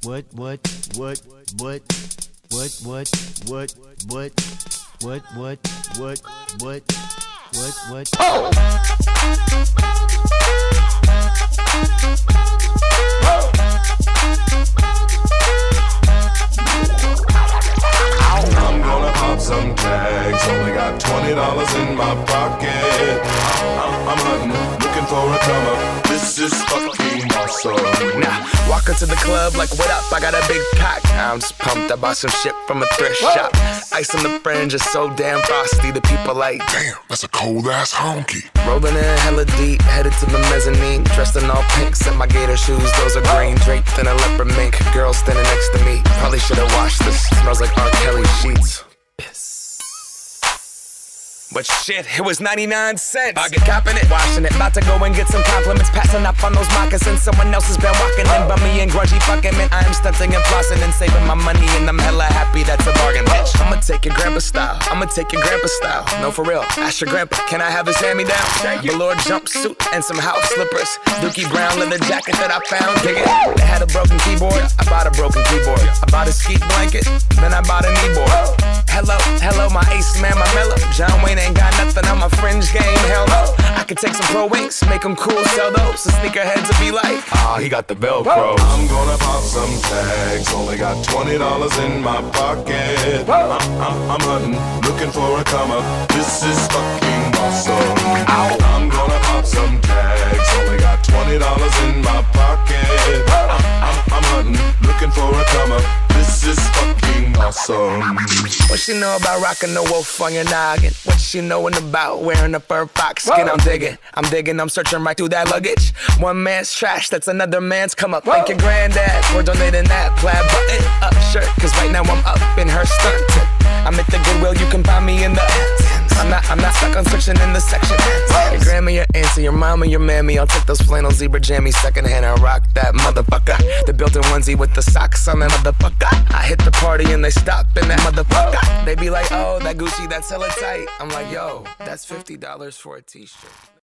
What? Oh! I'm gonna pop some tags. Only got $20 in my pocket. I'm hunting, looking for a come up. This is fucking awesome. Now, walk into the club like, what up? I got a big pack. I'm just pumped. I bought some shit from a thrift shop. Ice on the fringe is so damn frosty. The people like, damn, that's a cold ass honky. Rolling in hella deep, headed to the mezzanine. Dressed in all pink, set my gator shoes. Those are green, draped in a leopard mink. Girl standing next to me. Probably should've washed this. Smells like R. Kelly sheets. Piss. But shit, it was 99 cents. I get copping it, washing it. About to go and get some compliments. Passing up on those moccasins. Someone else has been walking in. Bummy and grungy fucking man. I am stunting and flossing and saving my money. And I'm hella happy, that's a bargain, bitch. I'ma take your grandpa style. No, for real. Ask your grandpa, can I have his hand-me-down? Velour jumpsuit and some house slippers. Dookie brown leather jacket that I found. Dig it. They had a broken keyboard. I bought a broken keyboard. I bought a ski blanket. Then I bought a kneeboard. Hello, my ace man, my mellow. John Wayne ain't got nothing on my fringe game, hell no. I could take some pro wings, make them cool, sell those. The sneakerheads will be like, he got the Velcro. I'm gonna pop some tags. Only got $20 in my pocket. I'm hunting, looking for a come up. This is fucking awesome. I'm gonna pop some tags. Only got $20 in my pocket. I'm hunting, looking for a come up. This is fucking awesome. What she know about rocking the wolf on your noggin? What she knowin' about wearing a fur fox skin? I'm digging, I'm searching right through that luggage. One man's trash, that's another man's come up. Thank your granddad for donating that plaid button up shirt. Cause right now I'm up in her skirt. I'm at the Goodwill, you can find me in the I'm not stuck on searching in the section. Your grandma, your auntie, your mama, your mammy. I'll take those flannel zebra jammies secondhand and rock that motherfucker. The built-in onesie with the socks on that motherfucker. I hit the party and they stop in that motherfucker. They be like, oh, that Gucci, that's hella tight. I'm like, yo, that's $50 for a t-shirt.